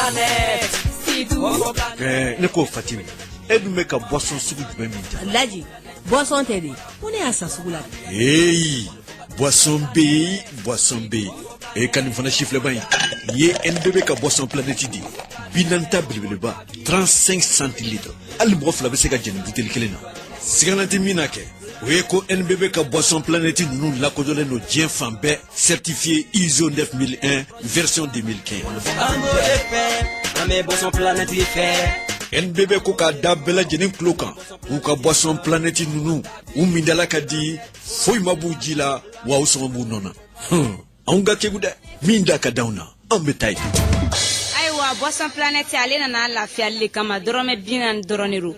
planète. C'est tout. Ne ko Fatim. E dun bɛ ka boisson sugu jumɛn min ta? Laji, boisson tɛ de. Ko ne y'a san sugu la. Hey, boisson B. E ka nin fana chifleba in. Ye NBB ka boisson planète di. Binanta belebeleba 35 centilitres. Ali mɔgɔ fila bɛ se ka jɛni bouteille kelen na. Sigana tɛ min na kɛ. O ye ko NBB ka boisson planète ninnu lakodɔnlen don diɲɛ fan bɛɛ certifié ISO 9001 version 2015. Boisson planète fait. NBB ko k'a da bɛɛ lajɛlen tulo kan u ka boisson planète ninnu u mindala ka di foyi ma b'u ji la wa u sɔngɔ b'u nɔ na anw ka kegu dɛ min da ka d'anw na an bɛ taa yen. Ayiwa boisson planète ale nana lafiyali le kama dɔrɔmɛ 40 dɔrɔn de don.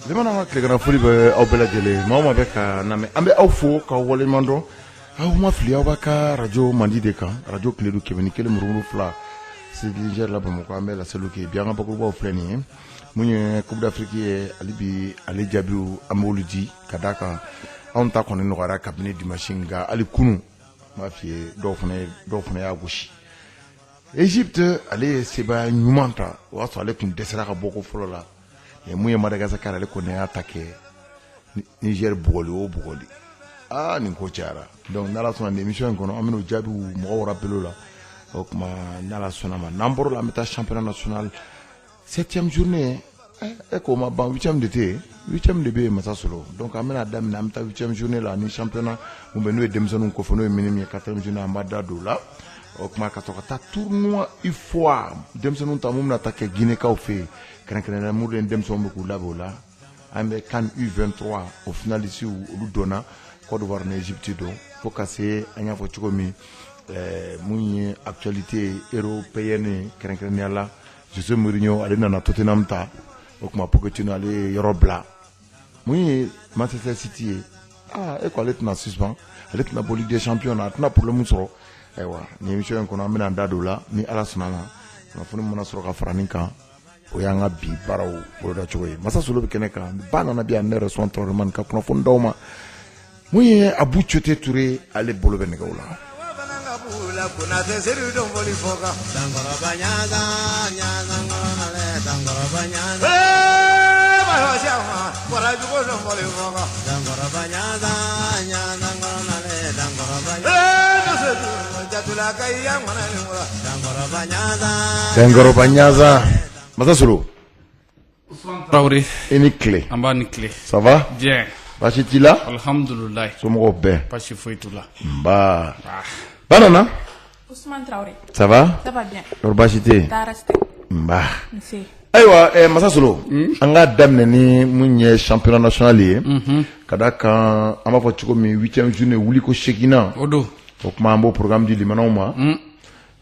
Limana ma kile kana foli bɛ aw bɛɛ lajɛlen maa o maa bɛ ka lamɛn an bɛ aw fo k'aw waleɲuman dɔn aw ma fili aw b'a ka radio mandi de kan radio kile du 101.2 Sidi Niger la Bamakɔ an bɛ laseliw kɛ bi an ka bakurubaw filɛ nin ye mun ye Coupe d'Afrique ye ale bi ale jaabiw an b'olu di ka d'a kan anw ta kɔni nɔgɔyara kabini dimanche nka hali kunu n b'a f'i ye dɔw fana y'a gosi. Égypte ale ye sebaya ɲuman ta o y'a sɔrɔ ale tun dɛsɛra ka bɔ ko fɔlɔ la mun ye Madagascar ale kɔni y'a ta kɛ Niger bugɔli o bugɔli nin ko cayara donc n'ala sɔnna nin émission in kɔnɔ an bɛn'o jaabiw mɔgɔw rappelé la o tuma n'ala sɔnna ma n'an bɔr'o la an bɛ taa championnat national 7e journée ko ma ban 8e de tɛ yen 8e de bɛ yen Masa Solo donc an bɛna daminɛ an bɛ taa 8e journée la ni championnat mun bɛ n'o ye denmisɛnninw kofɔ n'o ye minnu ye 4e journée an b'a da don o la o kuma ka sɔrɔ ka taa tournoi UFOA denmisɛnninw ta mun bɛna taa kɛ Guinékaw fɛ yen kɛrɛnkɛrɛnnenya mun de denmisɛnninw bɛ k'u labɛn o la an bɛ CAN U23 o finaliste olu donna Côte d'Ivoire ni Égypte don fo ka se an y'a fɔ cogo min mun ye actualité européenne kɛrɛnkɛrɛnnenya la Jose Mourinho ale nana Tottenham ta o kuma Pochettino ale ye yɔrɔ bila mun ye Manchester City ye e ko ale tɛna suspend ale tɛna bɔ Ligue des Champions na a tɛna problème sɔrɔ ayiwa ni émission in kɔnɔ an bɛna an da don o la ni ala sɔnna ma kunnafoni mana sɔrɔ ka fara nin kan o y'an ka bi baaraw boloda cogo ye Masa Solo bɛ kɛnɛ kan ba nana bi yan ne yɛrɛ sɔn tɔrɔman ka kunnafoni d'aw ma mun ye Abu Cote Touré ale bolo bɛ nɛgɛw la. Dengoro Banyaza Masa Solo Traoré et ni clé amba ni clé ça va bien basi tila alhamdulillah somɔgɔw bɛɛ basi foyi t'u la nba banana Ousmane Traoré ça va bien yɔrɔ basi tɛ yen Tarasté nba ayiwa Masa Solo an ka daminɛ ni mun ye championnat national ye ka da kan an b'a fɔ cogo min 8e journée wuli ko seginna o don o kuma an b'o programme di limanaw ma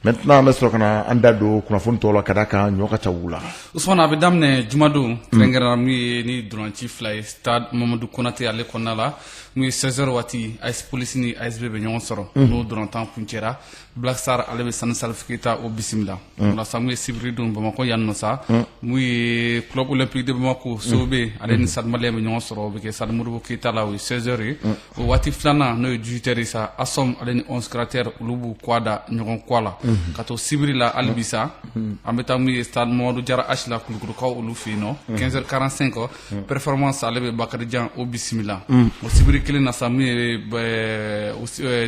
maintenant an bɛ sɔrɔ ka na an da don kunnafoni tɔw la ka da kan ɲɔ ka ca u la Ousmane a bɛ daminɛ jumadon kɛrɛnkɛrɛnna min ye ni dolanci fila ye stade Mamadou Konaté ale kɔnɔna la mun ye 16h waati AS Police ni ASB bɛ ɲɔgɔn sɔrɔ n'o dolantan kuncɛra Black Star ale bɛ Sani Salif Keita o bisimila walasa mun ye sibiri don Bamakɔ yan nɔ sa mun ye club olympique de Bamako Sobe ale ni Stade Malien bɛ ɲɔgɔn sɔrɔ o bɛ kɛ Stade Modibo Keita la o ye 16h ye o waati filanan n'o ye 18h ye sa Asom ale ni 11 caractères olu b'u kɔ da ɲɔgɔn kɔ la ka to sibiri la hali bi sa an bɛ taa mun ye Stade Mamadou Diarra H la Kulukurukaw olu fɛ yen nɔ 15h45 performance ale bɛ Bakarijan o bisimila o sibiri kelen na sa mun ye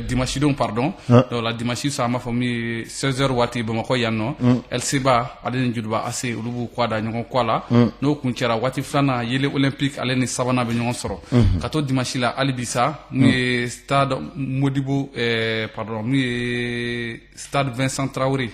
dimanche don pardon donc la dimanche sa an b'a fɔ min ye 16h waati Bamakɔ yan nɔ LCBA ale ni Juduba AC olu b'u kɔ da ɲɔgɔn kɔ la n'o kuncɛra waati filanan Yele Olympique ale ni sabanan bɛ ɲɔgɔn sɔrɔ ka to dimanche la hali bi sa mun ye Stade Modibo pardon mun ye Stade Vincent Traoré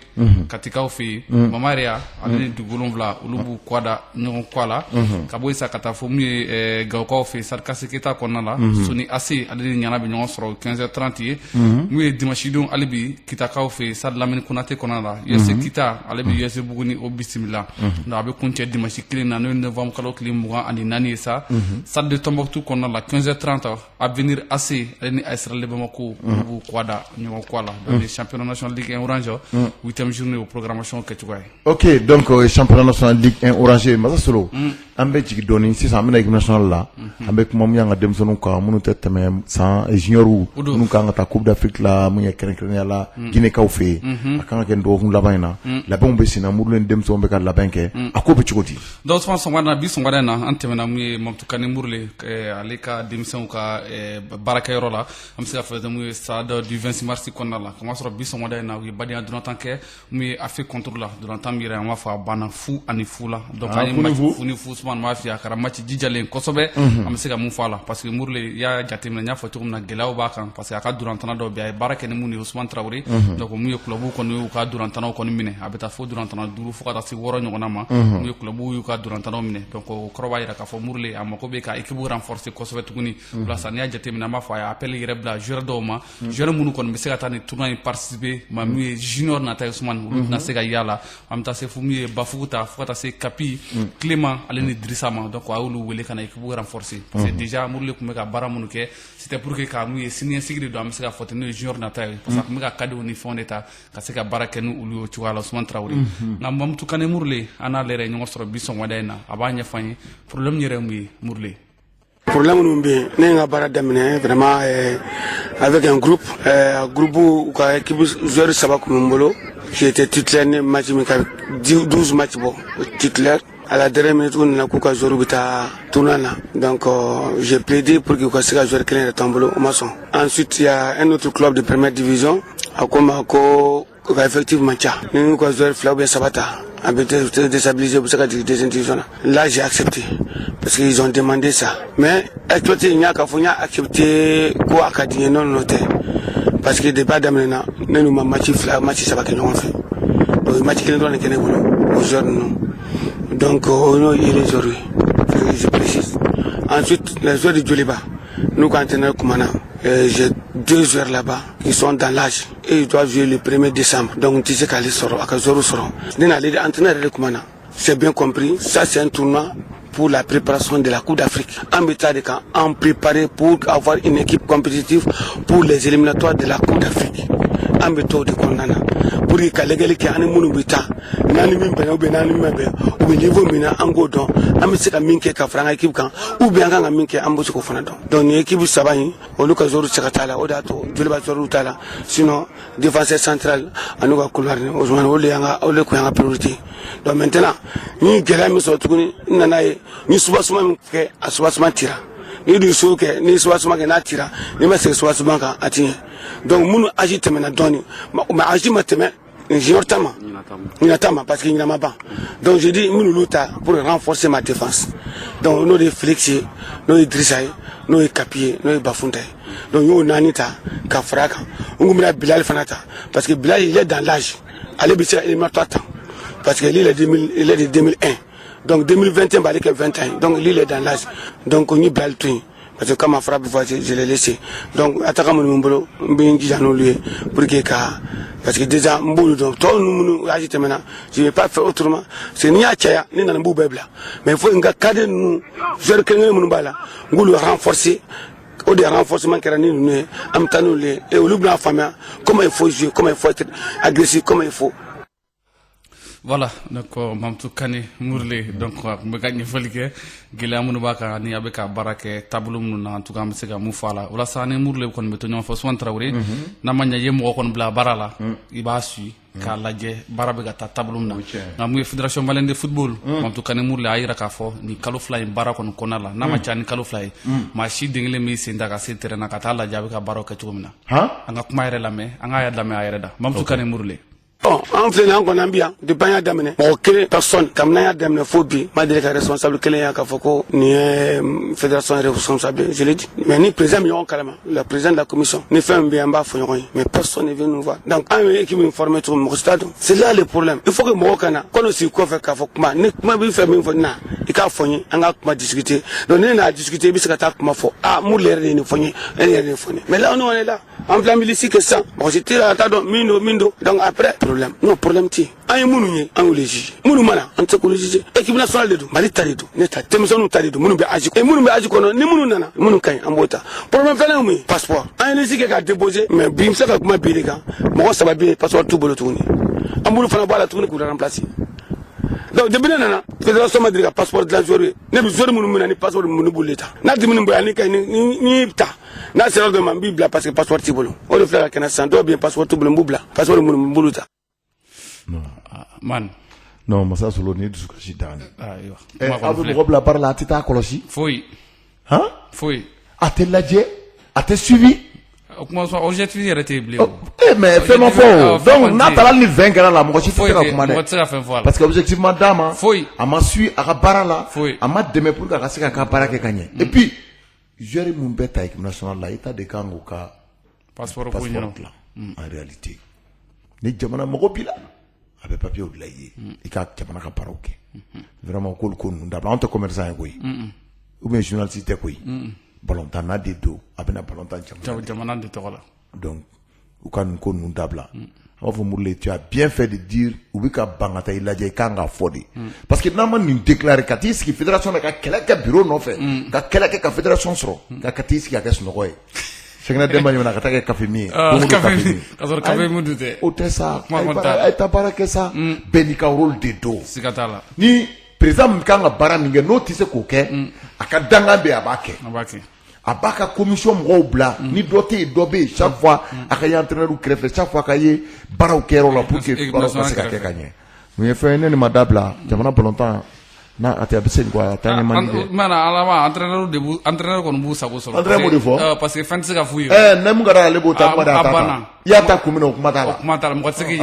katikaw fe Mamaria ale dugulonvla olu b'u kwada ɲɔgɔn kwa la ka bɔ isa ka taa fɔ mun ye gawukaw fe Sarkasi Keita kɔnɔna la Soni Ase ale ni ɲana bɛ ɲɔgɔn sɔrɔ 15h30 ye mun ye dimanche don ale bi Kitakaw fe Stade Lamine Konate kɔnɔna la USC Kita ale bi USC Buguni o bisimila donc a bɛ kuncɛ dimanche kelen na n'o ye novembre kalo tile 24 ye sa Stade de Tombouctou kɔnɔna la 15h30 Avenir AC ale ni AS Real de Bamako olu b'u kwada ɲɔgɔn kwa la donc le championnat national Ligue 1 Orange 8e journée o programmation kɛcogoya ye. Ok, donc championnat national Ligue 1 Orange Masa Solo an bɛ jigi dɔɔni sisan an bɛna équipe nationale la an bɛ kuma mun y'an ka denmisɛnninw kan minnu tɛ tɛmɛ san juniorw minnu kan ka taa Coupe d'Afrique la mun ye kɛrɛnkɛrɛnnenya la Guinékaw fɛ yen a kan ka kɛ dɔgɔkun laban in na labɛnw bɛ sen na Modibo ni denmisɛnw bɛ ka labɛn kɛ a ko bɛ cogo di. donc Ousmane Songare bi Songare na an tɛmɛna mun ye Mamadou Kane Murle ale ka denmisɛnw ka baarakɛyɔrɔ la an bɛ se ka fɔ mun ye stade du 26 mars kɔnɔna la kamasɔrɔ bi Songare na u ye badenya donatan kɛ mun ye Afrique contre la donatan min yɛrɛ an b'a fɔ a banna fu ani fu la donc an ye match fu ni fu Ousmane m'a f'i ye a kɛra match jijalen kosɛbɛ an bɛ se ka mun fɔ a la parce que Murle y'a jateminɛ n y'a fɔ cogo min na gɛlɛyaw b'a kan parce que a ka durantana dɔw bɛ a ye baara kɛ ni mun ye Ousmane Traoré donc mun ye club kɔni y'u ka durantanaw kɔni minɛ a bɛ taa fo durantana 5 fo ka taa se 6 ɲɔgɔnna ma mun ye club y'u ka durantanaw minɛ donc o kɔrɔ b'a jira k'a fɔ Murle a mako bɛ ka équipe renforcer kosɛbɛ tuguni walasa n'i y'a jateminɛ an b'a fɔ a ye appel yɛrɛ bila joueur dɔw ma joueur minnu kɔni bɛ se ka taa ni tournoi in participer ma mun ye junior nata ye Ousmane olu tɛna se ka yala an bɛ taa se fo mun ye Bafugu ta fo ka taa se Kapi Clément ale ni Drissa ma donc a y'olu wele ka na équipe renforcer parce que déjà Murle tun bɛ ka baara minnu kɛ c'était pour que ka mun ye siniɲɛsigi de don an bɛ se ka fɔ ten n'o ye junior nata ye parce que a tun bɛ ka cadeau ni fɛnw de ta ka se ka baara kɛ ni olu ye cogoya la Ousmane Traoré nka Mamadou Kane Murle an n'ale yɛrɛ ɲɔgɔn sɔrɔ bi sɔgɔmada in na a b'a ɲɛfɔ an ye problème yɛrɛ ye mun ye Murle. Problème nous bien, ne nga bara damine vraiment avec un groupe groupe ka équipe joueur saba kumbolo j'étais titulaire ne match mi ka 12 matchs bon titulaire à la dernière minute on a kuka joueur bita tournana donc j'ai plaidé pour que ka sika joueur clé de tombolo au maçon. Ensuite il y a un autre club de première division à Komako effectivement tcha nous ka joueur Flau bien Sabata a été déstabilisé pour ça que deuxième division là j'ai accepté parce qu'ils ont demandé ça mais exploiter il n'y a qu'à faire accepter quoi acadien non noté parce que débat d'amener nous match ça va que nous on fait donc match qui nous donne que nous aujourd'hui donc on est les aujourd'hui je précise ensuite les joueurs de Djoliba nous quand on est Koumana j'ai 2 joueurs là-bas qui sont dans l'âge et ils doivent jouer le 1er décembre donc tu sais qu'aller sort à Zoro sort les entraîneurs de Koumana c'est bien compris ça c'est un tournoi pour la préparation de la Coupe d'Afrique. En méthode de camp, en préparé pour avoir une équipe compétitive pour les éliminatoires de la Coupe d'Afrique. En méthode de condamna. Pour que les gars qui ont un bita, nani mimbe ou bien nani mimbe ou bien niveau mina angodon, amese ka minke ka franga équipe kan ou bien nga minke ambosi ko fana don. Donc équipe sabani o luka zoru sekatala o dato Djoliba zoru tala sinon défenseur central anuka couloir ni Ousmane ole yanga ole ko yanga priorité. Donc maintenant ni gela mi so tukuni nana ni subasuma ke asubasuma tira. Ni du souke ni subasuma ke na tira ni ma se subasuma ka atinye. Donc munu agite mena doni ma agite teme Ninatama parce qu'il n'y a pas. Donc je dis Moulouta pour renforcer ma défense. Donc nous de Flexi, nous de Drissaï, nous de Kapier, nous de Bafunde. Donc nous Nanita, Kafraka, nous de Bilal Fanata. Parce que Bilal il est dans l'âge. Allez, il est mort temps. Parce qu'il est de 2001. Donc 2021, il est 20 ans. Donc il est dans l'âge. Donc on y Bilal Twin. Parce que comme ma frappe, je l'ai laissé. Donc, attaquant mon boulot, pour que parce que déjà, donc, tout le monde agite maintenant. Je ne vais pas faire autrement. C'est ni à Tchaya, ni dans le Boubebla. Mais il faut un cadre, nous, je reconnais mon bala, nous le renforcer. Au des renforcements qui nous et au Lubna famille, comment il faut jouer, comment il faut être agressif, comment il faut. Voilà, donc Mamadou Kane Murle donc me gagner folike gila munu baka ni abeka barake tableau munu na en tout cas me sega mu fala wala sane Murle kon beto ñon fo Ousmane Traoré na manya yem ko kon bla barala iba su ka laje barabe gata tableau na na mu fédération malienne de football Mamadou Kane Murle ayira ka fo ni kalo fly bara kon konala na ma chani kalo fly ma shi dingle mi senda ka se terena ka tala jabe ka baro ka chumina ha anga kuma yere lame anga ya lame ayere da Mamadou Kane Murle Bon, en fait, on a bien, de bagna d'amener. Bon, quelle personne, comme n'a d'amener phobie, m'a dit que responsable, quel est un cafoko, ni fédération responsable, je l'ai dit. Mais ni président, mais carrément, le président de la commission, ni fait un bien bas, mais personne ne vient nous voir. Donc, un qui m'informe sur mon stade, c'est là le problème. Il faut que moi, quand on aussi quoi faire cafokma, ni comment bien faire, il faut fourni, on a discuté. Donc, on a discuté, bis que t'as comment faut. Ah, mouler, il fourni, mais là, on est là. En plein milieu, que ça. Bon, j'étais là, t'as donc, mindo. Donc, après, problème. Non, problème, ti. Aïe, mounou, on le juge. Mounou, mana, on te le juge. Équipe nationale de tout. Mali tarido. Neta, temson tarido. Mounou, be aji. Et mounou, be aji, kono, ni mounou, nana. Mounou, kain, en bota. Problème, fait là, oui. Passeport. Aïe, les qui a déposé, mais bim, ça va comment bien, gars. Moi, ça va bien, passeport tout bon, tourner. En boulot, fana, boire la tourner pour la remplacer. Donc, de bien, nana. Fédération Madrid, passeport de la journée. Ne vous jouez, mounou, ni passeport de mounou, bouleta. N'a dit mounou, ni ta. N'a c'est de ma bible parce que passeport tibolo. On le fait la canassan, doit bien passeport tout boula. Passeport de mounou, bouleta. Non. Man. Non, mais ça, c'est l'honneur de ce que j'ai dit. Ayo. Vous la parole là, tu t'as colossé? Foi. Hein? Foi. A te lajé? A te suivi? Objectif yɛrɛ t'e bilen. Mais fais-moi fort. Donc, n'a pas ni 20 gars là, moi, je suis pas parce que objectivement, dama, Foi. a m'a su à la barre là, Foi. a m'a demandé pour qu'à ce qu'à barre que gagné. Et puis, j'ai mon bête avec national là, état de Kango ka passeport là. En réalité, ni jamana mogobila. Avec papier au glaïe, et qu'à Jamana Kaparoke. Vraiment, cool, d'abord, on te commerçant, oui. Ou bien journaliste, oui. Balontan, n'a des dos, avec un balontan, Jamana de Tola. Donc, ou quand nous connaissons d'abla. On va mouler, tu as bien fait de dire, ou bien qu'à Bangata, il a dit qu'à Fodi. Parce que, normalement, nous déclarons qu'à Tis, qui fédération, qu'à bureau, non fait, qu'à fédération, qu'à Tis, qui a qu'à son roi. C'est que nous avons un café mi. Café mi dute. Otessa. Ay tabara que ça. Benika rôle de dos. Sikatala. Ni président kanga bara ninge no tise koke. Aka danga be abake. Abaka commission mro bla. Ni doté dobé chaque fois aka y entraîneur ou crève chaque fois kaye bara ou kero la pour que bara se ka kanye. Nous fait une madabla. Jamana pour longtemps. Na ati abisen quoi tanya mani mana alama entraîneur ko nbu sago solo entraîneur mo defo parce que fan sika fuyo nem ngara lebo ta ko da ta ya ta kumino kuma ta mo tsiki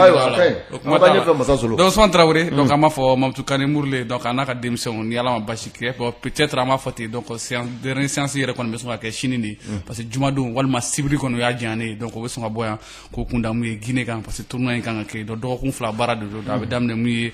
kuma ta nyefe masa solo donc son Traoré donc ama fo mamtou kane mourle donc anaka démission ni alama bashike peut-être ama foti donc séance dernière séance yere kon be so ka chinini parce que jumadou walma sibri kon ya jani donc be so ka boya ko kunda mu Guinée kan parce que tournoi kan ke do ko fla barade do da be damne mu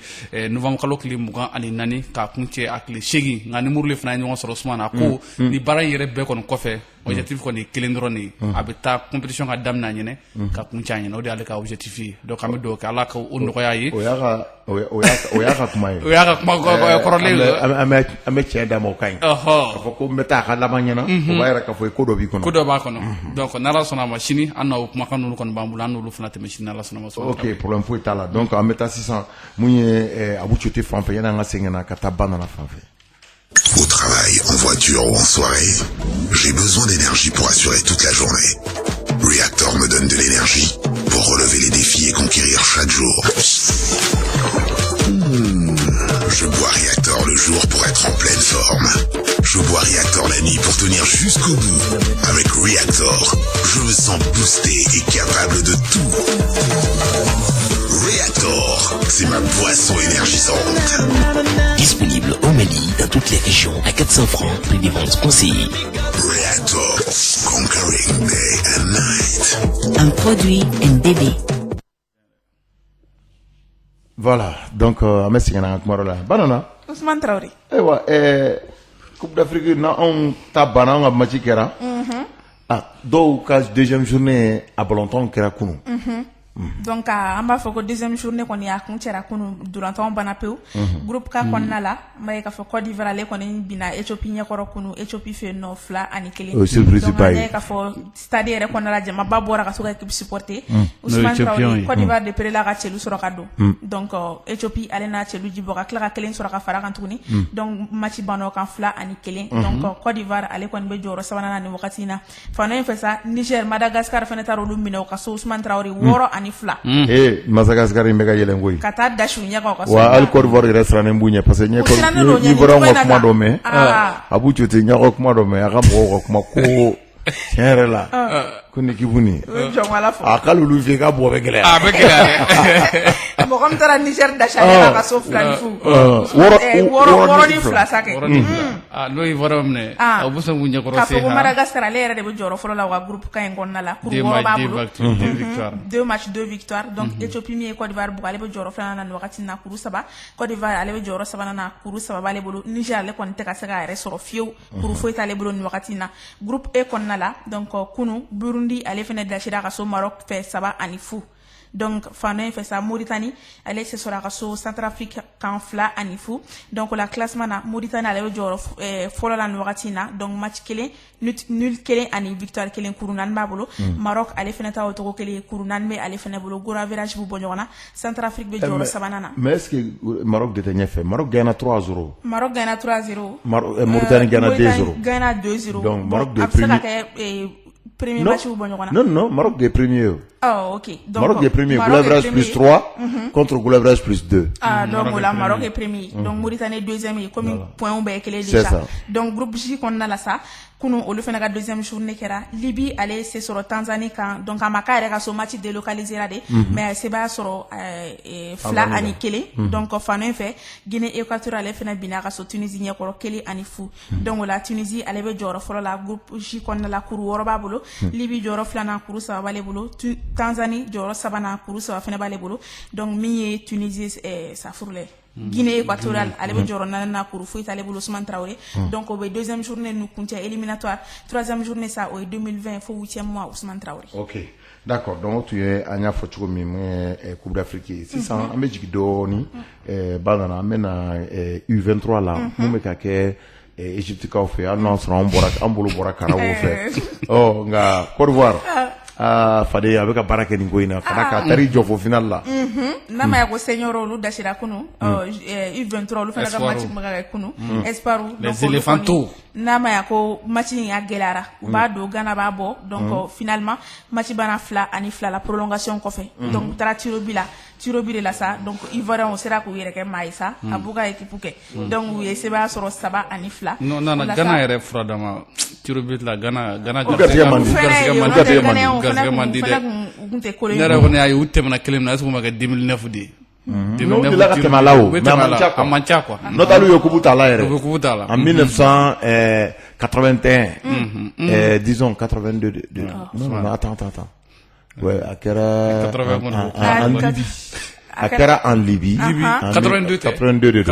novembre kalo klim mu kan ani nani ka kunche akli shegi ngani murle fana ñoo soro Ousmane ko ni bara yere be kon ko fe objectif ko ni kelendroni abita compétition ka damna ñene ka kuncha ñene o de ale ka objectif donc am do ka ala ka on ko yayi o ya ka kuma o ya ka kuma ko le ame che da mo kan ko meta ka la manyana o ba yara ka fo ko do bi kono ko do ba kono donc nala sona machine anna o kuma kanu ko bambula no lu fana te machine nala sona so OK problème fo itala donc en meta 600 munye abu chuté fanfé yana nga sengena ka tabana la fanfé. Au travail, en voiture ou en soirée, j'ai besoin d'énergie pour assurer toute la journée. Reactor me donne de l'énergie pour relever les défis et conquérir chaque jour. Je bois Reactor le jour pour être en pleine forme. Je bois Reactor la nuit pour tenir jusqu'au bout. Avec Reactor, je me sens boosté et capable de tout. Reactor, c'est ma boisson énergisante. Disponible au Mali, dans toutes les régions, à 400 francs, prix des ventes conseillées. Reactor, conquering day and night. Un produit NDB. Voilà, donc, merci à Kumaro. Banana. Ousmane Traoré. Coupe d'Afrique, on tabana, on a matché kera. Ah, donc, deuxième journée, à Bolonton, kera kunu. Donc an b'a fɔ ko deuxième journée kɔni y'a kun cɛra kunu durantɔn bana pewu groupe ka kɔnɔna la n b'a ye k'a fɔ Côte d'Ivoire ale kɔni bina Éthiopie ɲɛkɔrɔ kunu Éthiopie fɛ yen nɔ 2-1 donc an y'a ye k'a fɔ stade yɛrɛ kɔnɔna la jamaba bɔra ka so ka équipe supporter Ousmane Traoré Côte d'Ivoire de Perela ka cɛlu sɔrɔ ka don donc Éthiopie ale n'a cɛlu jibɔ ka tila ka kelen sɔrɔ ka fara kan tuguni donc match banna kan 2-1 donc Côte d'Ivoire ale kɔni bɛ jɔyɔrɔ sabanan na nin wagati in na fan in fɛ sa Niger Madagascar fɛnɛ taara olu minɛ o ka so Ousmane Traoré 6 fila. Madagascar in bega yelen goy. Kata dashu nya ko so. Wa al Côte d'Ivoire restaurant mbunya parce que nya ko ni bora ngo kuma do me. Abu chuti nya ko kuma do me aka mo ko kuma ko tiere la. ko ne kibuni jɔn wala fɔ a k'alolu fɛ k'a bɔ bɛ gɛlɛya a bɛ gɛlɛya mɔgɔ min taara Niger dachalen ka so 2 ni fu wɔɔrɔ ni 2 sa kɛ n'o ye Ivoire minɛ a bɛ sɔn k'u ɲɛkɔrɔ k'a se fɔ ko Madagascar ale yɛrɛ de bɛ jɔyɔrɔ fɔlɔ la wa groupe ka in kɔnɔna la kuru wɔɔrɔ b'a bolo 2 matchs 2 victoires donc Éthiopie min ye Côte d'Ivoire bugɔ ale bɛ jɔyɔrɔ 2nan na nin wagati na kuru 3 Côte d'Ivoire ale bɛ jɔyɔrɔ 3nan na kuru 3 b'ale bolo Niger ale kɔni tɛ ka se k'a yɛrɛ sɔrɔ fiyewu kuru foyi t'ale bolo nin wagati na groupe E kɔnɔna la donc kunu Burundi ale fɛnɛ dasira ka so Maroc fɛ 3-0 donc fano in fɛ sa Mauritanie ale se sɔrɔ a ka so Centrafrique kan 2-0 donc la classement na Mauritanie ale bɛ jɔyɔrɔ fɔlɔ la nin wagati na donc match 1 nul 1 ani victoire 1 kuru 4 b'a bolo Maroc ale fɛnɛ ta o togo 1 kuru 4 bɛ ale fɛnɛ bolo goal average b'u bɔ ɲɔgɔn na Centrafrique bɛ jɔyɔrɔ 3nan na mais est-ce que Maroc de tɛ ɲɛfɛ Maroc gagna 3-0 Maroc gagna 3-0 Mauritanie gagna 2-0 gagna 2-0 donc Maroc de a bɛ se ka kɛ premier match b'u bɔ ɲɔgɔn na non Maroc de premier oh ok donc Maroc est premier goal average plus 3 contre goal average plus 2 donc la Maroc est premier donc Mauritanie deuxième et comme point bɛɛ kelen déjà donc groupe J kɔnɔna la sa kunu olu fɛnɛ ka deuxième journée kɛra Libye ale se sɔrɔ Tanzanie kan donc a ma k'a yɛrɛ ka so match délocalisé la de mais a se b'a sɔrɔ 2-1 donc fano in fɛ Guinée équatoriale ale fɛnɛ binna a ka so Tunisie ɲɛkɔrɔ 1-0 donc o la Tunisie ale bɛ jɔyɔrɔ fɔlɔ la groupe J kɔnɔna la kuru 6 b'a bolo Libye jɔyɔrɔ 2nan kuru 3 b'ale bolo Tanzanie jɔyɔrɔ 3nan kuru 3 fɛnɛ b'ale bolo donc min ye Tunisie safurulɛ Guinée équatoriale ale bɛ jɔyɔrɔ 4nan na kuru foyi t'ale bolo Ousmane Traoré donc o bɛ deuxième journée nu kuncɛ éliminatoire troisième journée ça o ye 2020 fo 8e mois Ousmane Traoré. OK d'accord donc tu ye an y'a fɔ cogo min mun ye Coupe d'Afrique ye sisan an bɛ jigin dɔɔni Badara an bɛna U23 la mun bɛ ka kɛ Égyptekaw fɛ hali n'an sɔrɔ an bolo bɔra karaw fɛ nka Côte d'Ivoire Fade a bɛ ka baara kɛ nin ko in na Fada ka taari jɔ fo final la n'a ma ya ko senior olu dasira kunu U23 olu fana ka match kun bɛ ka kɛ kunu Espoir les éléphantaux n'a ma ya ko match in a gɛlɛyara u b'a don Ghana b'a bɔ donc finalement match banna 2-2 la prolongation kɔfɛ donc u taara tiro bi de la sa donc Ivoiriens sera k'u yɛrɛ kɛ maa ye sa a b'u ka équipe kɛ donc u ye sebaya sɔrɔ 3-2 non Ghana yɛrɛ fura dama tiro bi la Ghana garisɛgɛ mandi dɛ ne yɛrɛ kɔni y'a ye u tɛmɛna kelen min na est-ce que u ma kɛ 2009 de ye n'u delila ka tɛmɛ a la o mais a man ca quoi Notalu ye coupe t'a la yɛrɛ u bɛ coupe t'a la en 1981 disons 82 non attends ouais a kɛra a kɛra en Libye 82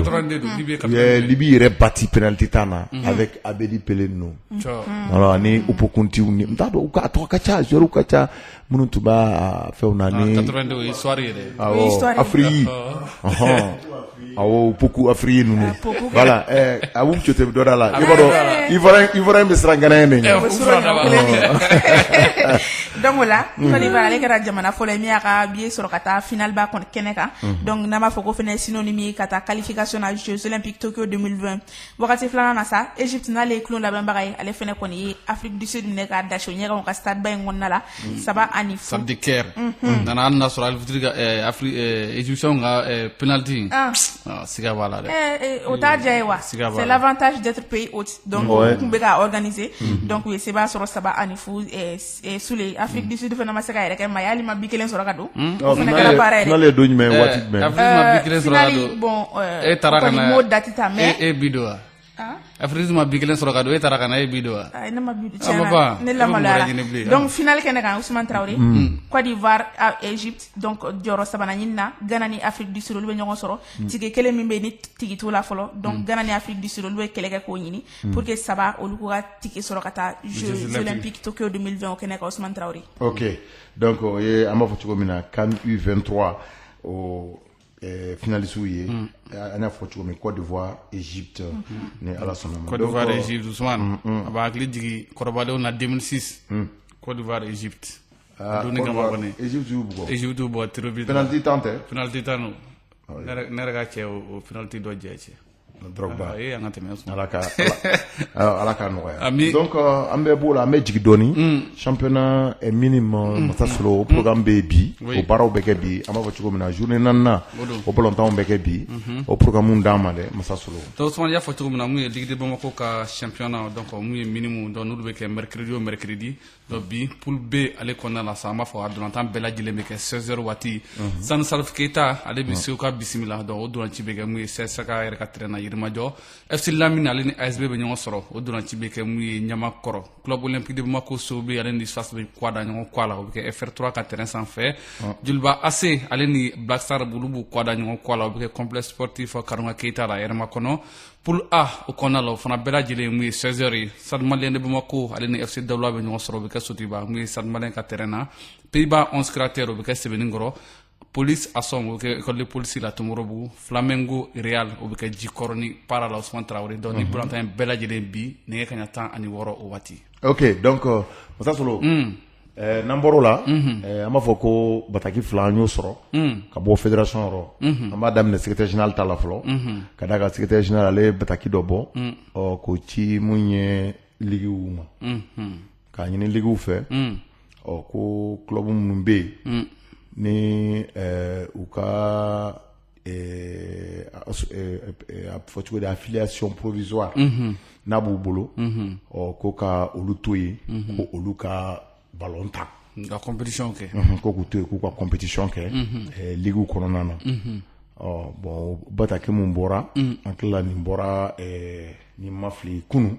Libye yɛrɛ bati penalty tan na avec Abedi Pelé ninnu alors ni Upokuntiw ni n t'a dɔn a tɔgɔ ka ca joueurs ka ca minnu tun b'a fɛnw na ni 82 histoire yɛrɛ Afrique awɔ Upoku Afrique ninnu voilà a b'u cote dɔ da la i b'a dɔn Ivoirien bɛ siran Ghanéen de ɲɛ donc o la Côte d'Ivoire ale kɛra jamana fɔlɔ ye min y'a ka billet sɔrɔ ka taa final ba kɛnɛ kan donc n'an b'a fɔ ko fɛnɛ synonyme ye ka taa qualification na Jeux Olympiques Tokyo 2020 wagati filanan na sa Égypte n'ale ye kulon labɛnbaga ye ale fɛnɛ kɔni ye Afrique du Sud minɛ k'a dashi o ɲɛgɛnw ka stade ba in kɔnɔna la 3-0 Stade de Caire nana hali n'a sɔrɔ Alfitiri ka Égyptiens ka penalty siga b'a la dɛ o t'a diya ye wa c'est l'avantage d'être pays hôte donc u tun bɛ ka organiser donc u ye sebaya sɔrɔ 3-0 sule Afrique du Sud fana ma se ka yɛrɛ kɛ maa ye hali ma bi 1 sɔrɔ ka don o fana kɛra baara yɛrɛ finale ye don jumɛn ye waati jumɛn Afrique ma bi 1 sɔrɔ ka don bon e taara ka na m'o date ta mais bi don wa Afrique ma bi 1 sɔrɔ ka don e taara ka na e bi don wa ne ma bi tiɲɛna ne lamaloyara donc finale kɛnɛ kan Ousmane Traoré Côte d'Ivoire Égypte donc jɔyɔrɔ 3nan ɲini na Ghana ni Afrique du Sud olu bɛ ɲɔgɔn sɔrɔ tigi kelen min bɛ ni tigi t'o la fɔlɔ donc Ghana ni Afrique du Sud olu bɛ kɛlɛ kɛ k'o ɲini pour que olu k'u ka tigi sɔrɔ ka taa Jeux Olympiques Tokyo 2020 o kɛnɛ kan Ousmane Traoré. OK donc o ye an b'a fɔ cogo min na CAN U23 o finalistes ye an y'a fɔ cogo min Côte d'Ivoire Égypte ni ala sɔnna ma Côte d'Ivoire Égypte Ousmane a b'a hakili jigin kɔrɔbalenw na 2006 Côte d'Ivoire Égypte doni kama kɔni Égypte y'u bugɔ Égypte y'u bugɔ tiro bi penalty tan tɛ penalty tan no ne yɛrɛ ka cɛ o penalty dɔ jɛ cɛ Drogba an ka tɛmɛ ala ka nɔgɔya donc an bɛ b'o la an bɛ jigin dɔɔni championnat minimum Masasolo o programme bɛ bi o baaraw bɛ kɛ bi an b'a fɔ cogo min na journée 4nan o balontanw bɛ kɛ bi o programme d'an ma dɛ Masasolo donc Ousmane y'a fɔ cogo min na mun ye Ligue de Bamako ka championnat donc mun ye minimum donc n'olu bɛ kɛ mercredi donc bi poule B ale kɔnɔna la sa an b'a fɔ a dolantan bɛɛ lajɛlen bɛ kɛ 16h waati Sani Salif Keita ale bɛ se ka bisimila donc o dolanci bɛ kɛ mun ye Saka yɛrɛ ka terrain na Yirimajɔ FC Lamine ale ni ASB bɛ ɲɔgɔn sɔrɔ o dolanci bɛ kɛ mun ye Ɲamakɔrɔ Club Olympique de Bamako so bɛ ale ni SAS bɛ kwada ɲɔgɔn kɔ la o bɛ kɛ FR3 ka terrain sanfɛ Joliba AC ale ni Black Star olu b'u kwada ɲɔgɔn kɔ la o bɛ kɛ complexe sportif Karunga Keita la Yɛrɛma kɔnɔ Poule A o kɔnɔna la o fana bɛɛ lajɛlen mun ye 16h ye Stade Malien de Bamako ale ni FC Dawula bɛ ɲɔgɔn sɔrɔ o bɛ kɛ Sotiba mun ye Stade Malien ka terrain na Pays-Bas 11 caractères o bɛ kɛ Sɛbɛnninkɔrɔ Police Assom o bɛ kɛ école de police la Tomorobugu Flamengo Real o bɛ kɛ Jikɔrɔ ni Para la Ousmane Traoré donc ni burantan bɛɛ lajɛlen bi nɛgɛ kaɲa 16 o waati. Ok donc Masa Solo n'an bɔr'o la an b'a fɔ ko bataki 2 an y'o sɔrɔ ka bɔ fédération yɔrɔ an b'a daminɛ secrétaire général ta la fɔlɔ ka d'a kan secrétaire général ale ye bataki dɔ bɔ k'o ci mun ye ligiw ma k'a ɲini ligiw fɛ ko club minnu bɛ yen ni u ka fɔ cogo di affiliation provisoire n'a b'u bolo ko ka olu to yen ko olu ka ballon tan ka compétition kɛ ko k'u to yen k'u ka compétition kɛ ligue kɔnɔna na bon bataki mun bɔra an tilala nin bɔra ni ma fili kunu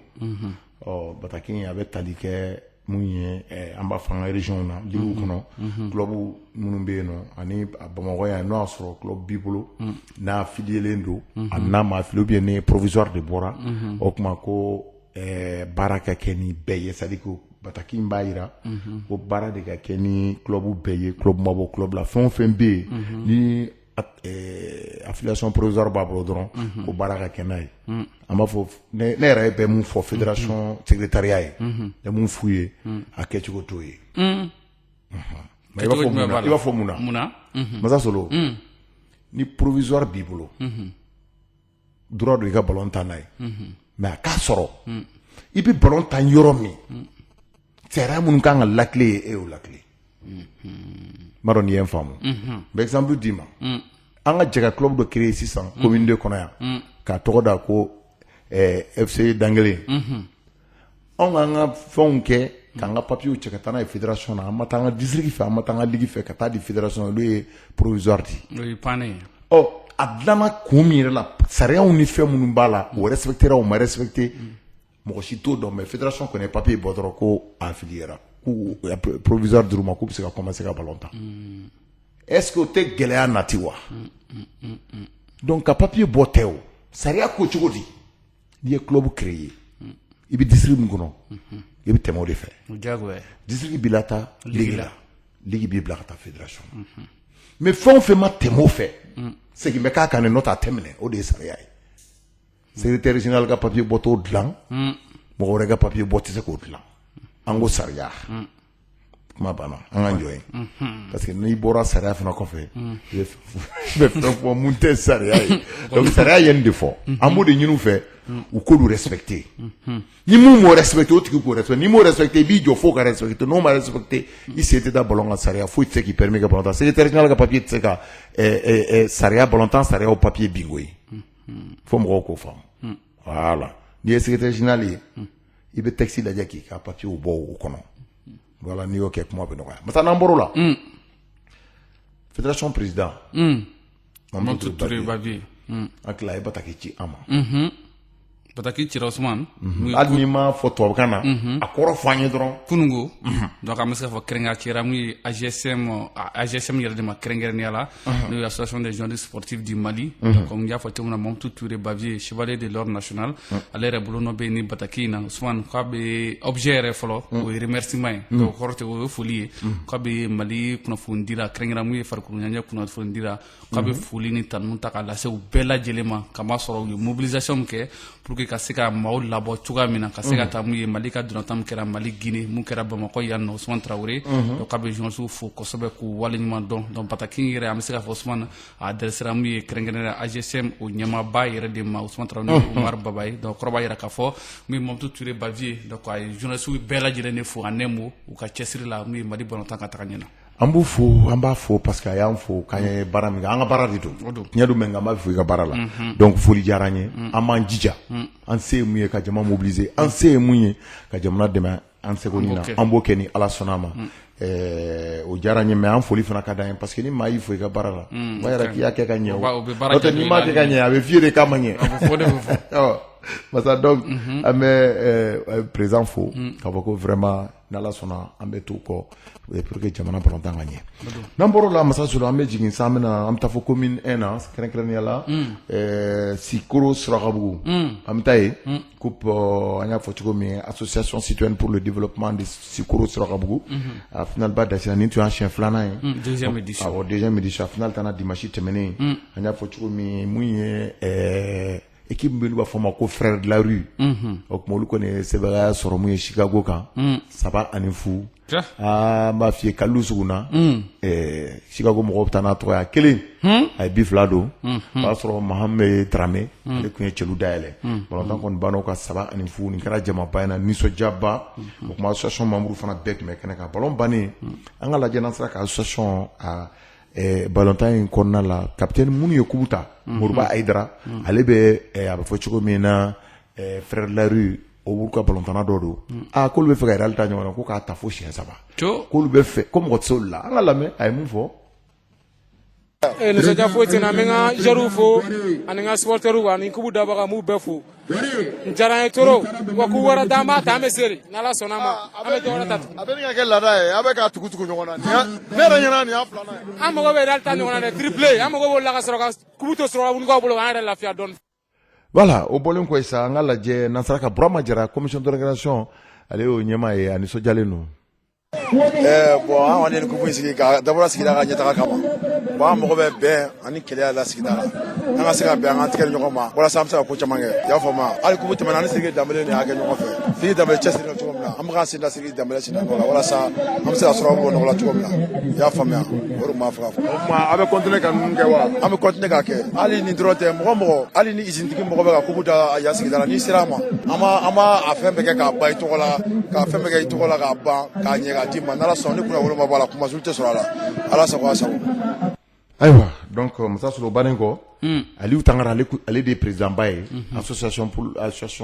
bataki a bɛ tali kɛ mun ye an b'a fɔ an ka région na ligue kɔnɔ club minnu bɛ yen nɔ ani Bamakɔ yan n'o y'a sɔrɔ club b'i bolo n'a affilielen don a n'a ma affilié ou bien ni provisoire de bɔra o tuma ko baara ka kɛ ni bɛɛ ye c'est à dire que bataki in b'a jira ko baara de ka kɛ ni club bɛɛ ye club ma bɔ club la fɛn o fɛn bɛ yen ni affiliation provisoire b'a bolo dɔrɔn ko baara ka kɛ n'a ye an b'a fɔ ne yɛrɛ bɛ mun fɔ fédération secrétariat ye ne mun f'u ye a kɛcogo t'o ye i b'a fɔ mun na Masa Solo ni provisoire b'i bolo droit do i ka ballon tan n'a ye mais a k'a sɔrɔ i bɛ ballon tan yɔrɔ min sariya minnu kan ka lakile ye e y'o lakile m'a dɔn n'i ye n faamu n bɛ exemple d'i ma an ka jɛka club dɔ créé sisan commune 2 kɔnɔ yan k'a tɔgɔ da ko FC Dangele anw k'an ka fɛnw kɛ k'an ka papiers cɛ ka taa n'a ye fédération na an ma taa an ka district fɛ an ma taa an ka ligue fɛ ka taa di fédération olu ye provisoire di o ye panne a dilanna kun min yɛrɛ la sariyaw ni fɛn minnu b'a la o respectera o ma respecté mɔgɔ si t'o dɔn mais fédération kɔni ye papier bɔ dɔrɔn ko a affiliera k'u provisoire dir'u ma k'u bɛ se ka commencer ka ballon tan est-ce que o tɛ gɛlɛya nati wa donc ka papier bɔ tɛ o sariya ko cogo di n'i ye club créé i bɛ district min kɔnɔ i bɛ tɛmɛ o de fɛ district b'i la taa ligue la ligue b'i bila ka taa fédération mais fɛn o fɛn ma tɛmɛ o fɛ segin bɛ k'a kan n'o t'a tɛmɛnɛ o de ye sariya ye secrétaire général ka papier bɔ t'o dilan mɔgɔ wɛrɛ ka papier bɔ tɛ se k'o dilan an ko sariya kuma banna an ka jɔ yen parce que n'i bɔra sariya fana kɔfɛ i bɛ fɛn fɔ mun tɛ sariya ye donc sariya ye nin de fɔ an b'o de ɲini u fɛ u k'olu respecter ni mun m'o respecter o tigi k'o respecter ni m'o respecter i b'i jɔ fo ka respecter n'o ma respecter i sen tɛ taa ballon kan sariya foyi tɛ se k'i permis ka ballon tan secrétaire général ka papier tɛ se ka sariya ballon tan sariyaw papier bingo ye fo mɔgɔw k'o faamu voilà n'i ye secrétaire général ye i bɛ texte lajɛ k'i ka papier bɔ o kɔnɔ voilà n'i y'o kɛ kuma bɛ nɔgɔya masa n'an bɔr'o la fédération président Mamadou Touré Bavier an tila ye bataki ci an ma bataki cira Ousmane hali n'i ma fɔ tubabukan na a kɔrɔ fɔ an ye dɔrɔn kunungo donc an bɛ se ka fɔ kɛrɛnkɛrɛn cira mun ye AGSM yɛrɛ de ma kɛrɛnkɛrɛnnenya la n'o ye association des journalistes sportifs du Mali comme n y'a fɔ cogo min na Mamadou Touré Bavier chevalier de l'ordre national ale yɛrɛ bolo nɔ bɛ yen ni bataki in na Ousmane k'a bɛ objet yɛrɛ fɔlɔ o ye remerciement ye donc kɔrɔ tɛ o ye foli ye k'a bɛ Mali kunnafoni dira kɛrɛnkɛrɛn mun ye farikolo ɲɛnajɛ kunnafoni dira k'a bɛ foli ni tanu ta k'a lase u bɛɛ lajɛlen ma kamasɔrɔ u ye mobilisation min kɛ pour que ka se ka maaw labɔ cogoya min na ka se ka taa mun ye Mali ka dolantan min kɛra Mali Guinée mun kɛra Bamakɔ yan nɔ Ousmane Traoré donc k'a bɛ journalistes fo kosɛbɛ k'u waleɲuman dɔn donc bataki yɛrɛ an bɛ se ka fɔ Ousmane a adressera mun ye kɛrɛnkɛrɛnnen AGSM o ɲɛmaaba yɛrɛ de ma Ousmane Traoré Umar Baba ye donc kɔrɔ b'a yira k'a fɔ mun ye Mamadou Touré Bavier donc a ye journalistes bɛɛ lajɛlen de fo en un mot u ka cɛsiri la mun ye Mali balontan ka taga ɲɛ na an b'u fo an b'a fo parce que a y'an fo k'an ye baara min kɛ an ka baara de don tiɲɛ don mɛ nka an b'a fo i ka baara la donc foli diyara an ye an b'an jija an se ye mun ye ka jama mobiliser an se ye mun ye ka jamana dɛmɛ an segoni na an b'o kɛ ni ala sɔnna ma o diyara n ye mais an foli fana ka d'an ye parce que ni maa y'i fo i ka baara la o b'a yira k'i y'a kɛ ka ɲɛ o n'o tɛ n'i m'a kɛ ka ɲɛ a bɛ f'i ye de k'a ma ɲɛ masa donc an bɛ président fo k'a fɔ ko vraiment n'ala sɔnna an bɛ t'o kɔ pour que jamana balontan ka ɲɛ n'an bɔr'o la masa Solo an bɛ jigin sa an bɛ taa fɔ commune 1 na kɛrɛnkɛrɛnnenya la Sikoro Surakabugu an bɛ taa yen coupe an y'a fɔ cogo min association citoyenne pour le développement de Sikoro Surakabugu a final ba dasira nin tun y'a siɲɛ filanan ye deuxième édition a final tana dimanche tɛmɛnen an y'a fɔ cogo min mun ye équipe min b'a fɔ ma ko frère de la rue o kuma olu kɔni sɛbɛya sɔrɔ mun ye Chicago kan 3-0 n b'a f'i ye Kalilu sugu na Chicago mɔgɔw bɛ taa n'a tɔgɔ ye kelen a ye 2 don o b'a sɔrɔ Mahamɛ Dramé ale tun ye cɛlu dayɛlɛ balontan kɔni banna o ka 3-0 nin kɛra jamaba in na nisɔndiyaba o kuma association membre fana bɛɛ tun bɛ kɛnɛ kan ballon bannen an ka lajɛ n'an sera ka association balontan in kɔnɔna la capitaine minnu ye kubu ta Moriba Aïdara ale bɛ a bɛ fɔ cogo min na frère de la rue o b'u ka balontanna dɔ don k'olu bɛ fɛ ka Real ta ɲɔgɔn na ko k'a ta fo siɲɛ 3 k'olu bɛ fɛ ko mɔgɔ tɛ se olu la an ka lamɛn a ye mun fɔ nisɔndiya foyi tɛ n na n bɛ n ka joueurs fo ani n ka supporters ani kubu dabaga n b'u bɛɛ fo n diyara n ye trop wa ku wɛrɛ t'an b'a ta an bɛ seri n'Ala sɔnna a ma an bɛ dɔ wɛrɛ ta tugun. a bɛ nin ka kɛ laada ye a bɛ k'a tugu ɲɔgɔn na ne yɛrɛ ɲɛna nin y'a 2nan ye. an mago bɛ Real ta ɲɔgɔn na dɛ triplé an mago b'o la ka sɔrɔ ka kubu to Surakabugukaw bolo k'an yɛrɛ lafiya dɔɔni. Voilà o bɔlen kɔ sa an ka lajɛ n'an sera ka Burama Jara commission d'organisation ale y'o ɲɛmaa ye a nisɔndiyalen don. bon an kɔni ni kubu in sigi ka dabɔra sigida ka ɲɛtaga kama bon an mago bɛ bɛn ani kɛlɛya la sigida la an ka se ka bɛn an ka tigɛ ɲɔgɔn ma walasa an bɛ se ka ko caman kɛ i y'a faamu hali kubu tɛmɛna ani Sidiki Dembele de y'a kɛ ɲɔgɔn fɛ Sidiki Dembele cɛsiri la cogo min na an bɛ k'an sen da Sidiki Dembele sen da nɔ la walasa an bɛ se ka sɔrɔ bɔ nɔgɔ la cogo min na i y'a faamuya o de m'a fɔ ka fɔ o tuma a bɛ continuer ka ninnu kɛ wa an bɛ continuer k'a kɛ hali nin dɔrɔn tɛ mɔgɔ hali ni usine-tigi mɔgɔ bɛ ka kubu da yan sigida la n'i sera a ma an b'a a fɛn bɛɛ kɛ k'a ban i tɔgɔ la k'a fɛn bɛɛ kɛ i tɔgɔ la k'a ban k'a ɲɛ k'a d'i ma n'Ala sɔnna ni kunna woloma b'a la kuma sugu tɛ sɔrɔ a la Ala sago a sago. Ayiwa donc masa Solo bannen kɔ Aliou Tangara ale de ye président ba ye association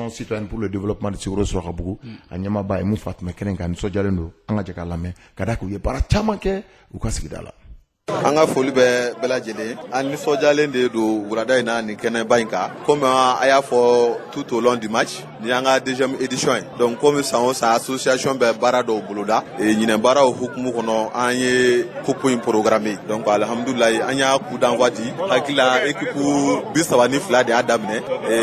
citoyenne pour le développement de Sikoro Surakabugu a ɲɛmaaba ye mun fa tun bɛ kɛnɛ kan nisɔndiyalen don an ka jɛ k'a lamɛn ka d'a kan u ye baara caman kɛ u ka sigida la. an ka foli bɛ bɛɛ lajɛlen an nisɔndiyalen de don wulada in na nin kɛnɛba in kan comme a y'a fɔ tout au long du match ni an ka deuxième édition ye donc comme san o san association bɛ baara dɔw boloda ɲinɛ baaraw hukumu kɔnɔ an ye coupe in programme donc alhamdulilayi an y'a coup d'envoi di hakili la équipe 32 de y'a daminɛ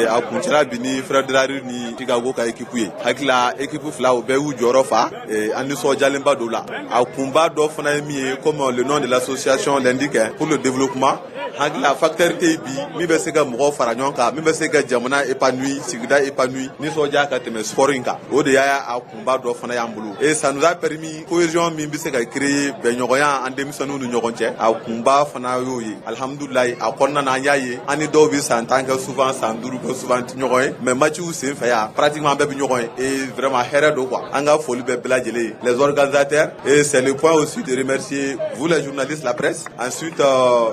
a kuncɛla bi ni frère de la rue ni Chicago ka équipe ye hakili la équipe 2 o bɛɛ y'u jɔyɔrɔ fa an nisɔndiyalenba dɔ la a kunba dɔ fana ye min ye comme le nom de l'association l'indique pour le développement hakila facteur tɛ bi min bɛ se ka mɔgɔw fara ɲɔgɔn kan min bɛ se ka jamana épanoui sigida épanoui nisɔndiya ka tɛmɛ sport in kan o de y'a kunba dɔ fana y'an bolo et ça nous a permis cohésion min bɛ se ka créer bɛnɲɔgɔnya an denmisɛnninw ni ɲɔgɔn cɛ a kunba fana y'o ye alhamdulilayi a kɔnɔna na an y'a ye an ni dɔw bɛ san 10 kɛ souvent san 5 kɛ souvent tɛ ɲɔgɔn ye mais matchiw sen fɛ yan pratiquement an bɛɛ bɛ ɲɔgɔn ye et vraiment hɛrɛ don quoi an ka foli bɛ bɛɛ lajɛlen ye les organisateurs et c'est le point aussi de remercier vous les journalistes la presse ensuite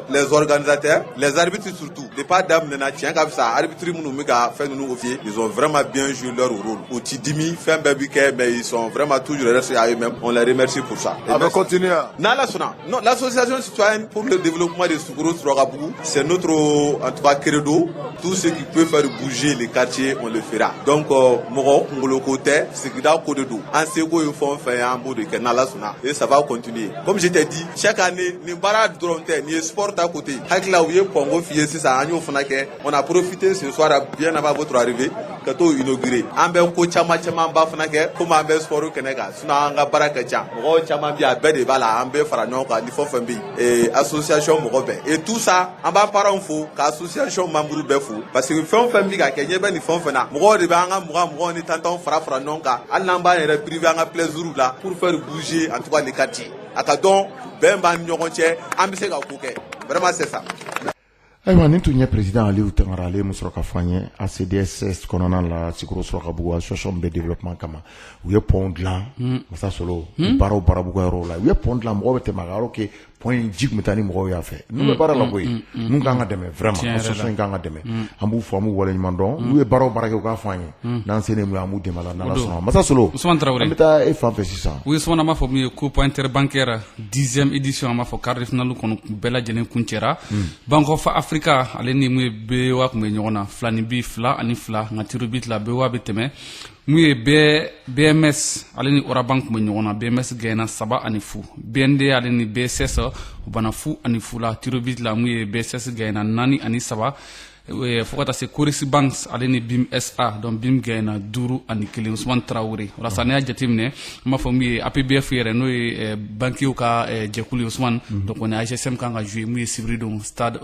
les organisateurs les arbitres surtout depuis daminɛna tiɲɛ ka fisa arbitre minnu bɛ ka fɛn ninnu officier ils ont vraiment bien joué leur rôle u ti dimi fɛn bɛɛ bi kɛ mais ils sont vraiment toujours restés à eux-mêmes on les remercie pour ça. On va continuer. n'Ala sɔnna non l'association citoyenne pour le développement de Sikoro Surakabugu c'est notre en tout cas credo tout ce qui peut faire bouger les quartiers on le fera donc mɔgɔ kunkolo ko tɛ sigida ko de don an seko ye fɛn o fɛn ye an b'o de kɛ n'Ala sɔnna et ça va continuer comme je t'ai dit chaque année nin baara dɔrɔn tɛ nin ye sport ta côté hakili la u ye kɔngo f'i ye sisan an y'o fana kɛ on a profité ce soir bien avant votre arrivée ka t'o inaugurer an bɛ ko caman ba fana kɛ comme an bɛ sport kɛnɛ kan sinon an ka baara ka ca mɔgɔw caman bi a bɛɛ de b'a la an bɛɛ fara ɲɔgɔn kan ni fɛn fɛn bɛ yen association mɔgɔ bɛɛ et tout ça an b'a parents fo ka association membre bɛɛ fo parce que fɛn o fɛn bɛ ka kɛ ɲɛ bɛ nin fɛn o fɛn na mɔgɔw de bɛ an ka mɔgɔw ni tantanw fara ɲɔgɔn kan hali n'an b'an yɛrɛ privé an ka plaisir la pour faire bouger en tout cas les quartiers a ka dɔn bɛn b'an ni ɲɔgɔn cɛ an bɛ se ka ko kɛ vraiment c'est ça. ayiwa nin tun ye président Aliou Tangara ale mun sɔrɔ ka fɔ an ye ACDSS kɔnɔna la Sikoro Surakabugu association bɛ développement kama u ye pont dilan masa Solo baaraw b'u ka yɔrɔ la u ye pont dilan mɔgɔw bɛ tɛmɛ a kan alors que point jig mutani mɔgɔw y'a fɛ n'u bɛ baara la koyi n'u kan ka dɛmɛ vraiment association kan ka dɛmɛ an b'u fɔ an b'u waleɲuman dɔn n'u ye baara o baara kɛ u k'a fɔ an ye n'an selen mun ye an b'u dɛmɛ la n'Ala sɔnna Masa Solo Ousmane Traoré an bɛ taa e fan fɛ sisan oui Ousmane an b'a fɔ min ye coupe interbancaire 10e édition an b'a fɔ quart de finale kɔnɔ bɛɛ lajɛlen kuncɛra Bankofa Africa ale ni mun ye BOA kun bɛ ɲɔgɔn na 2-2 nka tiro bit la BOA bɛ tɛmɛ mun ye BMS ale ni Orabank kun bɛ ɲɔgɔn na BMS gagné 3-0 BND ale ni BSS u banna 2-0 la tiro bit la mun ye BSS gagné 4-3 fo ka taa se Coris Banks ale ni BIM SA donc BIM gagné 2-1 Ousmane Traoré walasa n'i y'a jateminɛ an b'a fɔ min ye APBF yɛrɛ n'o ye banquiers ka jɛkulu Ousmane donc on est AGSM kan ka jouer mun ye sibiri don stade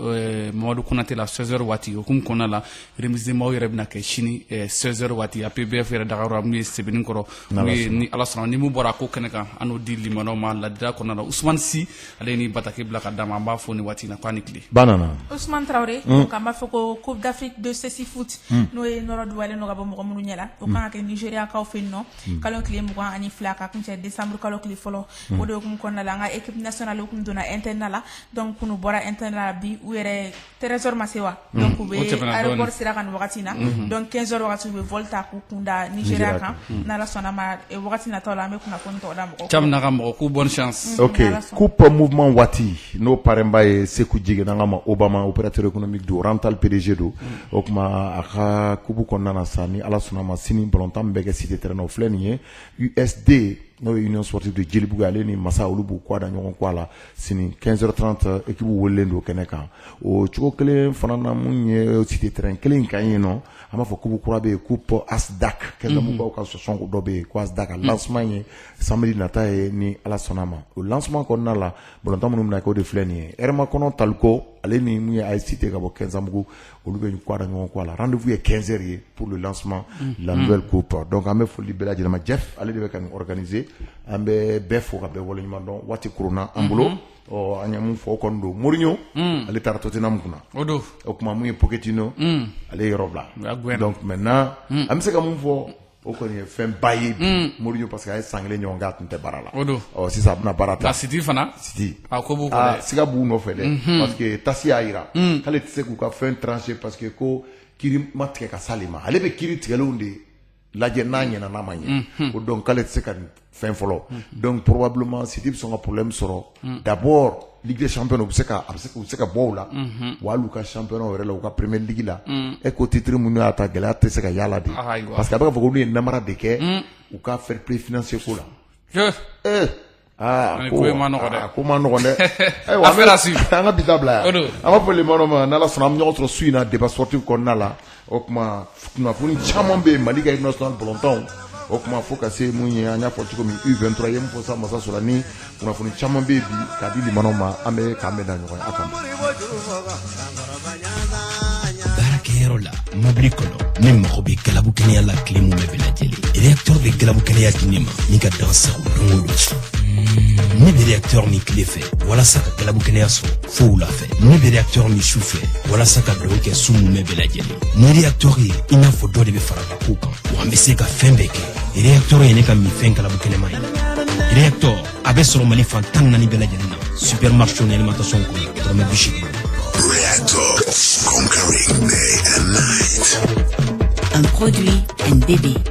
Mamadou Konaté la 16h waati o kun kɔnɔna la remise maaw yɛrɛ bɛna kɛ sini 16h waati APBF yɛrɛ Dakar mun ye Sebeni kɔrɔ mun ye ni Ala sɔnna ni mun bɔra ko kɛnɛ kan an n'o di limanaw ma ladira kɔnɔna la Ousmane Sy ale ni bataki bila ka d'a ma an b'a fɔ ni waati in na k'a ni tile banana Ousmane Traoré donc an b'a fɔ ko Coupe d'Afrique de Ceci Foot n'o ye nɔrɔ duwalen no ka bɔ mɔgɔ minnu ɲɛla o kan ka kɛ Nigeria kaw fɛ yen nɔ kalo tile 22 ka kuncɛ décembre kalo tile fɔlɔ o de hukumu kɔnɔna la an ka équipe nationale kun donna internat la donc kunu bɔra internat la bi u yɛrɛ 13h ma se wa donc u bɛ aéroport sira kan wagati na donc 15h wagati u bɛ vol ta k'u kunda Nigeria kan n'Ala sɔnna ma wagati nataw la an bɛ kunnafoni tɔ da mɔgɔw cam na ka mɔgɔ ku bonne chance ok coupe mouvement waati n'o parrainba ye Sekou Jige n'an ka ma Obama opérateur économique do Rental PDG do o kuma a ka kubu kɔnɔna na sa ni Ala sɔnna ma sini balontan min bɛ kɛ cité terrain na o filɛ nin ye USD n'o ye Union Sportive de Djelibougou ale ni Massa olu b'u kɔ da ɲɔgɔn kɔ a la sini 15h30 équipe welelen don kɛnɛ kan o cogo kelen fana na mun ye cité terrain kelen kan yen nɔ an b'a fɔ kubu kura bɛ yen coupe ASDAC kɛnɛmubaw ka sɔsɔn dɔ bɛ yen ko ASDAC a lancement ye samedi nata ye ni Ala sɔnna ma o lancement kɔnɔna la balontan minnu bɛna kɛ o de filɛ nin ye Hɛrɛma kɔnɔ Taliko ale ni mun ye AS te ka bɔ Kɛnsamugu olu bɛ kɔ da ɲɔgɔn kɔ a la rendez-vous ye 15h ye pour le lancement la nouvelle coupe donc an bɛ foli bɛɛ lajɛlen ma Jeff ale de bɛ ka nin organiser an bɛ bɛɛ fo ka bɛɛ waleɲuman dɔn waati korona an bolo an ye mun fɔ o kɔni don Mourinho ale taara Tottenham kunna o kuma mun ye Pochettino ale ye yɔrɔ bila donc maintenant an bɛ se ka mun fɔ o kɔni ye fɛn ba ye Mourinho parce que a ye san kelen ɲɔgɔn kɛ a tun tɛ baara la sisan a bɛna baara ta City fana City ko b'u kɔ dɛ siga b'u nɔfɛ dɛ parce que Tassi y'a jira k'ale tɛ se k'u ka fɛn trancher parce que ko kiri ma tigɛ ka s'ale ma ale bɛ kiri tigɛlenw de lajɛ n'a ɲɛna n'a ma ɲɛ o donc k'ale tɛ se ka fɛn fɔlɔ donc probablement City bɛ sɔn ka problème sɔrɔ d'abord Ligue des Champions u bɛ se ka bɔ o la wa hali u ka championnat yɛrɛ la u ka Premier League la e ko titre minnu y'a ta gɛlɛya tɛ se ka y'a la de parce que a bɛ ka fɔ ko olu ye namara de kɛ u ka fair play financier ko la ko ma nɔgɔ dɛ ko ma nɔgɔ dɛ ayiwa an ka bi ta bila yan an b'a fɔ limanaw ma n'Ala sɔnna an bɛ ɲɔgɔn sɔrɔ su in na débat sportif kɔnɔna la o kuma kunnafoni caman bɛ yen Mali ka équipe nationale ballontanw o kuma fo ka se mun ye an y'a fɔ cogo min U23 ye mun fɔ sa Masa Solo ni kunnafoni caman bɛ yen bi k'a di limanaw ma an bɛ k'an bɛ da ɲɔgɔn ye a kan baarakɛyɔrɔ la mobili kɔnɔ ne mago bɛ galabu kɛnɛya la tile mun bɛɛ lajɛlen réacteur bɛ galabu kɛnɛya di ne ma ni ka dan sago don o don ne bɛ réacteur min tile fɛ walasa ka galabu kɛnɛya sɔrɔ fo wula fɛ ne bɛ réacteur min su fɛ walasa ka dugawu kɛ su mun bɛɛ lajɛlen ni réacteur ye i n'a fɔ dɔ de bɛ fara ka kow kan wa an bɛ se ka fɛn bɛɛ kɛ réacteur ye ne ka minfɛn galabu kɛnɛma ye réacteur a bɛ sɔrɔ Mali fan 14 bɛɛ lajɛlen na supermarché ni alimentation ko dɔrɔmɛ 80. Reactor, conquering day and night. Un produit NDB.